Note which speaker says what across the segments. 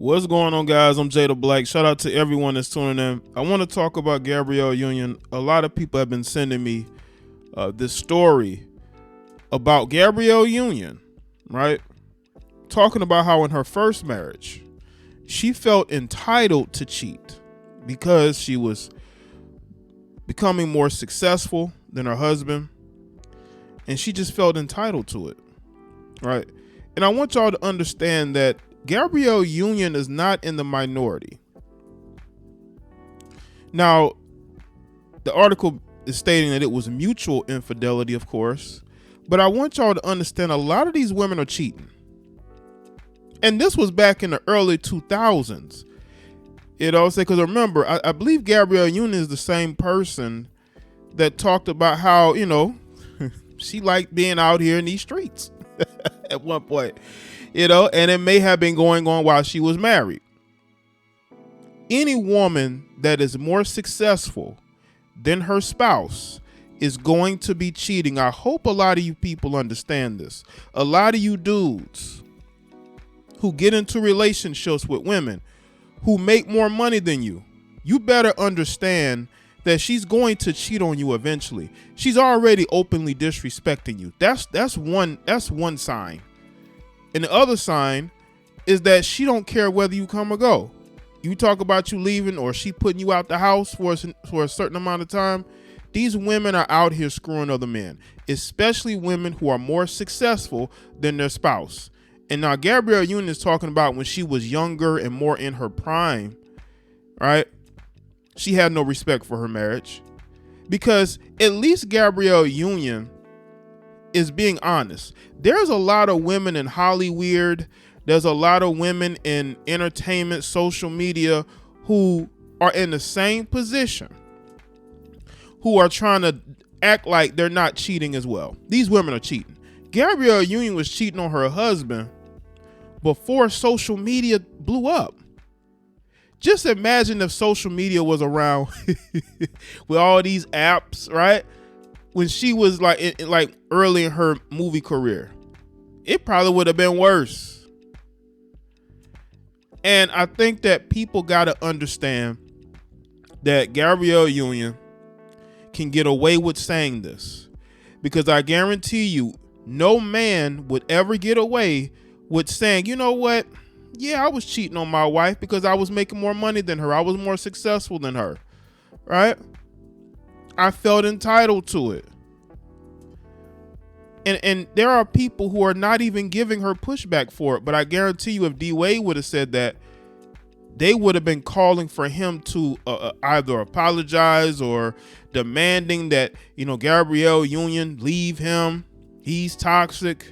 Speaker 1: What's going on, guys? I'm Jay the Black. Shout out to everyone that's tuning in. I want to talk about Gabrielle Union. A lot of people have been sending me this story about Gabrielle Union, right? Talking about how in her first marriage, she felt entitled to cheat because she was becoming more successful than her husband, and she just felt entitled to it, right? And I want y'all to understand that Gabrielle Union is not in the minority. Now, the article is stating that it was mutual infidelity, of course, but I want y'all to understand a lot of these women are cheating. And this was back in the early 2000s. Because remember, I believe Gabrielle Union is the same person that talked about how, she liked being out here in these streets at one point. And it may have been going on while she was married. Any woman that is more successful than her spouse is going to be cheating. I hope a lot of you people understand this. A lot of you dudes who get into relationships with women who make more money than you, you better understand that she's going to cheat on you eventually. She's already openly disrespecting you. That's one sign. And the other sign is that she don't care whether you come or go. You talk about you leaving or she putting you out the house for a certain amount of time. These women are out here screwing other men, especially women who are more successful than their spouse. And now Gabrielle Union is talking about when she was younger and more in her prime, right? She had no respect for her marriage, because at least Gabrielle Union is being honest. There's a lot of women in Hollywood. There's a lot of women in entertainment, social media who are in the same position, who are trying to act like they're not cheating as well. These women are cheating. Gabrielle Union was cheating on her husband before social media blew up. Just imagine if social media was around with all these apps, right? When she was like early in her movie career, it probably would have been worse. And I think that people got to understand that Gabrielle Union can get away with saying this, because I guarantee you, no man would ever get away with saying, you know what? Yeah, I was cheating on my wife because I was making more money than her. I was more successful than her, right? I felt entitled to it. And there are people who are not even giving her pushback for it. But I guarantee you, if D Wade would have said that, they would have been calling for him to either apologize or demanding that, Gabrielle Union leave him. He's toxic.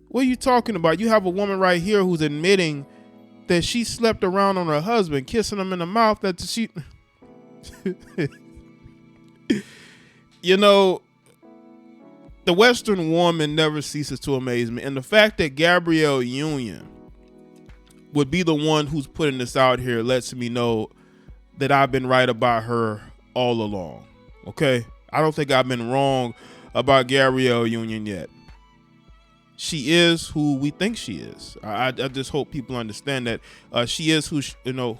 Speaker 1: What are you talking about? You have a woman right here who's admitting that she slept around on her husband, kissing him in the mouth. That she, the Western woman never ceases to amaze me. And the fact that Gabrielle Union would be the one who's putting this out here lets me know that I've been right about her all along. Okay? I don't think I've been wrong about Gabrielle Union yet. She is who we think she is. I just hope people understand that she is who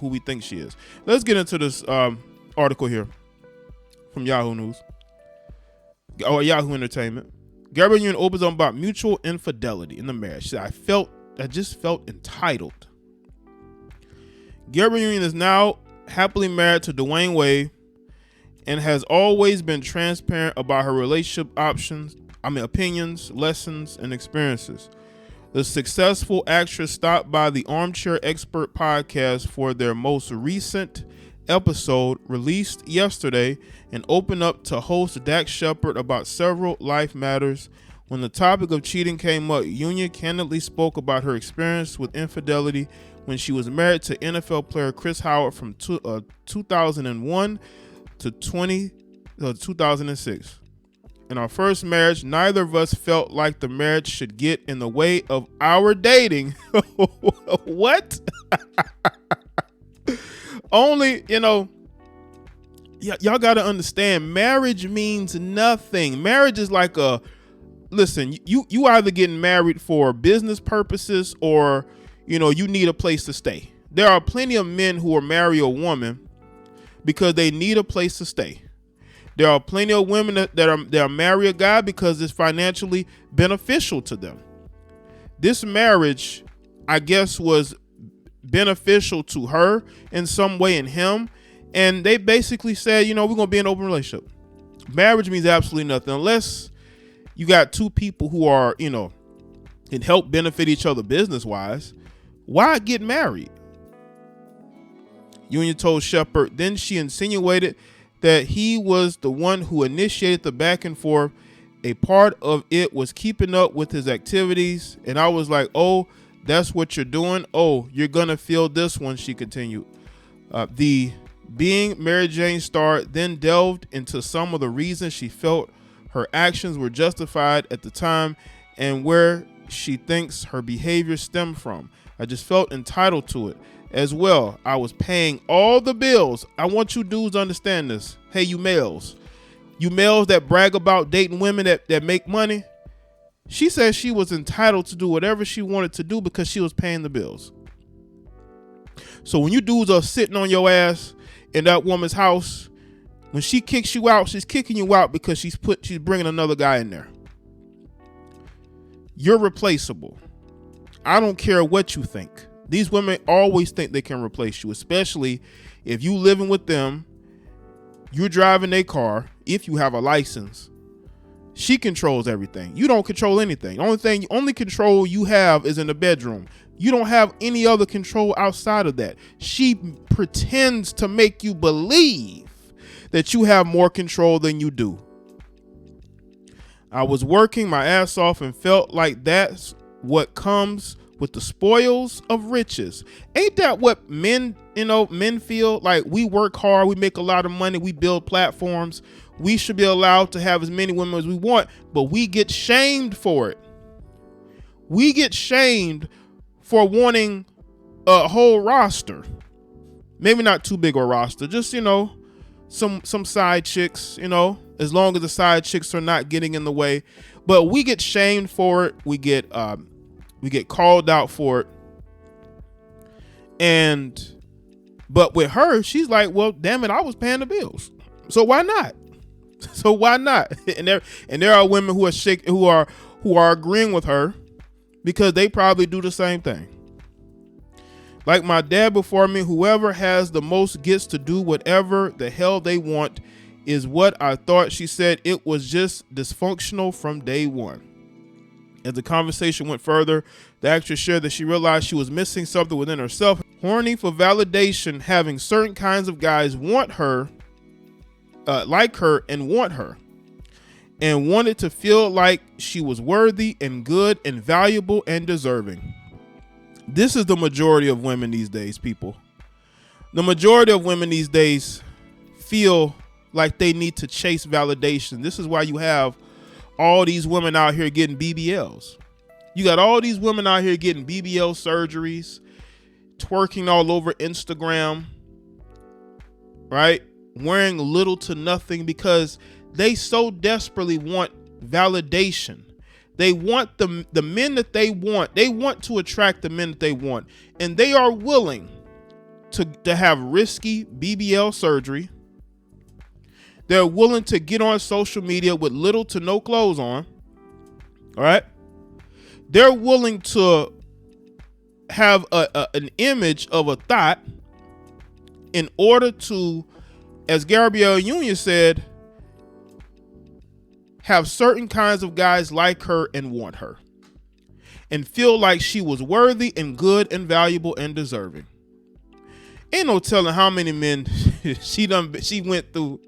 Speaker 1: we think she is. Let's get into this article here from Yahoo News. Yahoo Entertainment. Gabrielle Union opens up about mutual infidelity in the marriage. She said, I just felt entitled. Gabrielle Union is now happily married to Dwayne Wade and has always been transparent about her relationship opinions, lessons, and experiences. The successful actress stopped by the Armchair Expert podcast for their most recent episode released yesterday and opened up to host Dax Shepard about several life matters. When the topic of cheating came up, Union candidly spoke about her experience with infidelity when she was married to NFL player Chris Howard from 2001 to 2006. In our first marriage, neither of us felt like the marriage should get in the way of our dating. What? Only, y'all got to understand, marriage means nothing. Marriage is like listen, you either getting married for business purposes or you need a place to stay. There are plenty of men who will marry a woman because they need a place to stay. There are plenty of women that marry a guy because it's financially beneficial to them. This marriage, I guess, was beneficial to her in some way and him. And they basically said, we're going to be in an open relationship. Marriage means absolutely nothing unless you got two people who are, can help benefit each other business-wise. Why get married? Union told Shepard. Then she insinuated that he was the one who initiated the back and forth. A part of it was keeping up with his activities. And I was like, oh, that's what you're doing? Oh, you're going to feel this one, she continued. The Being Mary Jane star then delved into some of the reasons she felt her actions were justified at the time and where she thinks her behavior stemmed from. I just felt entitled to it as well. I was paying all the bills. I want you dudes to understand this. Hey, you males that brag about dating women that make money. She said she was entitled to do whatever she wanted to do because she was paying the bills. So when you dudes are sitting on your ass in that woman's house, when she kicks you out, she's kicking you out because she's bringing another guy in there. You're replaceable. I don't care what you think. These women always think they can replace you, especially if you living with them, you're driving their car, if you have a license. She controls everything. You don't control anything. Only control you have is in the bedroom. You don't have any other control outside of that. She pretends to make you believe that you have more control than you do. I was working my ass off and felt like that's what comes with the spoils of riches. Ain't that what men feel? Like, we work hard, we make a lot of money, we build platforms. We should be allowed to have as many women as we want, but we get shamed for it. We get shamed for wanting a whole roster. Maybe not too big a roster, just, some side chicks, as long as the side chicks are not getting in the way. But we get shamed for it. We get called out for it. But with her, she's like, well, damn it, I was paying the bills. So why not? And there are women who are agreeing with her because they probably do the same thing. Like my dad before me, whoever has the most gets to do whatever the hell they want is what I thought. She said it was just dysfunctional from day one. As the conversation went further, the actress shared that she realized she was missing something within herself. Horny for validation, having certain kinds of guys want her, like her and want her, and wanted to feel like she was worthy and good and valuable and deserving. This is the majority of women these days, people. The majority of women these days feel like they need to chase validation. This is why you have all these women out here getting BBLs. You got all these women out here getting BBL surgeries, twerking all over Instagram, right? Wearing little to nothing because they so desperately want validation. They want the men that they want. They want to attract the men that they want. And they are willing to have risky BBL surgery. They're willing to get on social media with little to no clothes on. All right. They're willing to have an image of a thought in order to, as Gabrielle Union said, have certain kinds of guys like her and want her and feel like she was worthy and good and valuable and deserving. Ain't no telling how many men she went through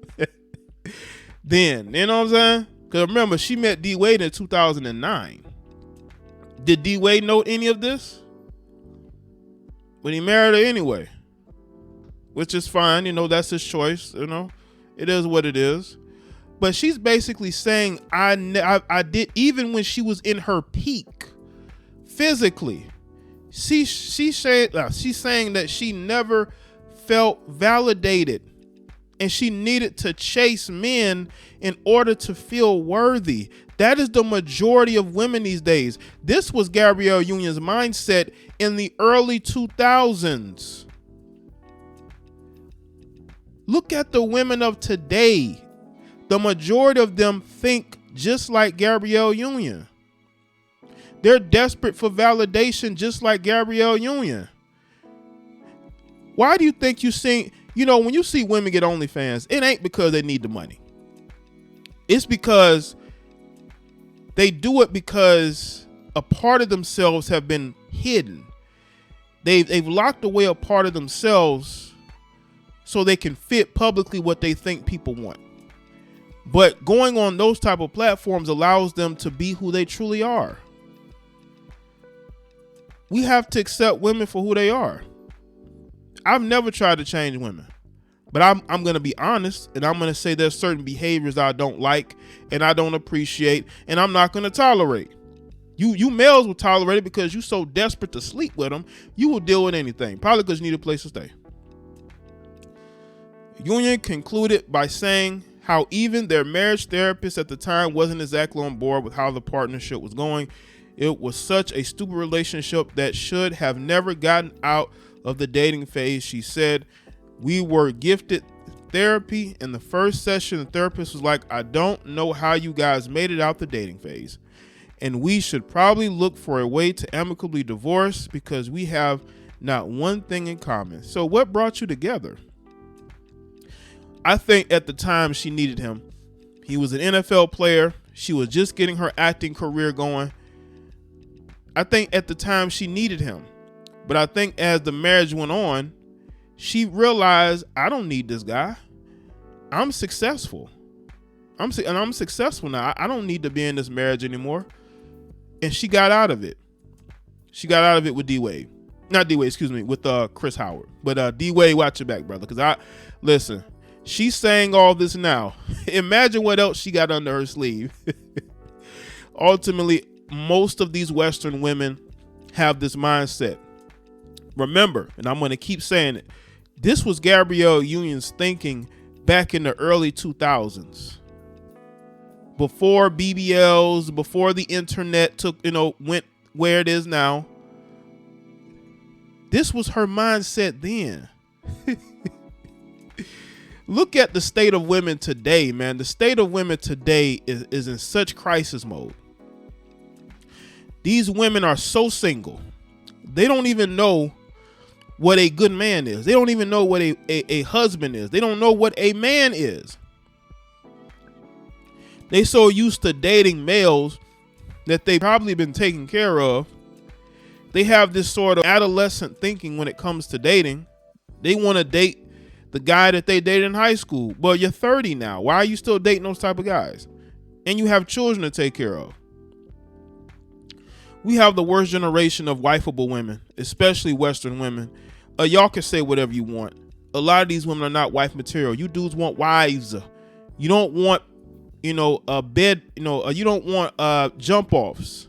Speaker 1: then, you know what I'm saying? Because remember, she met D Wade in 2009. Did D Wade know any of this? But he married her anyway, which is fine. That's his choice. It is what it is. But she's basically saying, I did, even when she was in her peak physically, she's saying that she never felt validated and she needed to chase men in order to feel worthy. That is the majority of women these days. This was Gabrielle Union's mindset in the early 2000s. Look at the women of today. The majority of them think just like Gabrielle Union. They're desperate for validation just like Gabrielle Union. Why do you think when you see women get OnlyFans, it ain't because they need the money. It's because they do it because a part of themselves have been hidden. They've locked away a part of themselves so they can fit publicly what they think people want. But going on those type of platforms allows them to be who they truly are. We have to accept women for who they are. I've never tried to change women, but I'm going to be honest, and I'm going to say there's certain behaviors I don't like and I don't appreciate, and I'm not going to tolerate. You males will tolerate it because you're so desperate to sleep with them, you will deal with anything, probably because you need a place to stay. Union concluded by saying how even their marriage therapist at the time wasn't exactly on board with how the partnership was going. It was such a stupid relationship that should have never gotten out of the dating phase. She said, we were gifted therapy. In the first session, the therapist was like, I don't know how you guys made it out the dating phase. And we should probably look for a way to amicably divorce because we have not one thing in common. So what brought you together? I think at the time she needed him. He was an NFL player. She was just getting her acting career going. I think at the time she needed him. But I think as the marriage went on, she realized, I don't need this guy. I'm successful. I'm successful now. I don't need to be in this marriage anymore. And she got out of it. She got out of it with D-Wade. Not D-Wade, excuse me, with Chris Howard. But D-Wade, watch your back, brother. Because listen, she's saying all this now. Imagine what else she got under her sleeve. Ultimately, most of these Western women have this mindset. Remember, and I'm going to keep saying it, this was Gabrielle Union's thinking back in the early 2000s. Before BBLs, before the internet went where it is now. This was her mindset then. Look at the state of women today, man. The state of women today is in such crisis mode. These women are so single. They don't even know what a good man is. They don't even know what a husband is. They don't know what a man is. They so used to dating males that they've probably been taken care of. They have this sort of adolescent thinking when it comes to dating. They want to date the guy that they dated in high school. Well, you're 30 now. Why are you still dating those type of guys? And you have children to take care of. We have the worst generation of wifeable women, especially Western women. Y'all can say whatever you want. A lot of these women are not wife material. You dudes want wives. You don't want, a bed, you don't want jump offs.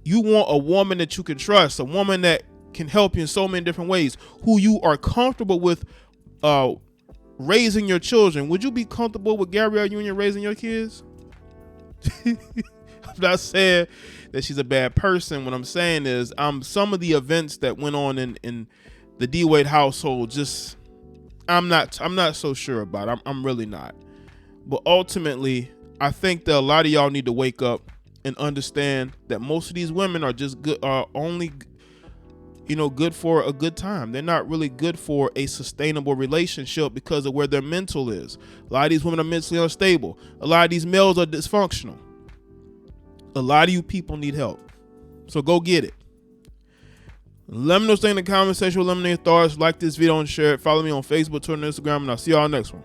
Speaker 1: You want a woman that you can trust, a woman that can help you in so many different ways, who you are comfortable with raising your children. Would you be comfortable with Gabrielle Union raising your kids? I'm not saying that she's a bad person. What I'm saying is some of the events that went on in the D-Wade household, just I'm not so sure about. I'm really not. But ultimately, I think that a lot of y'all need to wake up and understand that most of these women are just good, are only good for a good time. They're not really good for a sustainable relationship because of where their mental is. A lot of these women are mentally unstable. A lot of these males are dysfunctional. A lot of you people need help. So go get it. Let me know in the comment section. Let me know your thoughts. Like this video and share it. Follow me on Facebook, Twitter, and Instagram, and I'll see y'all next one.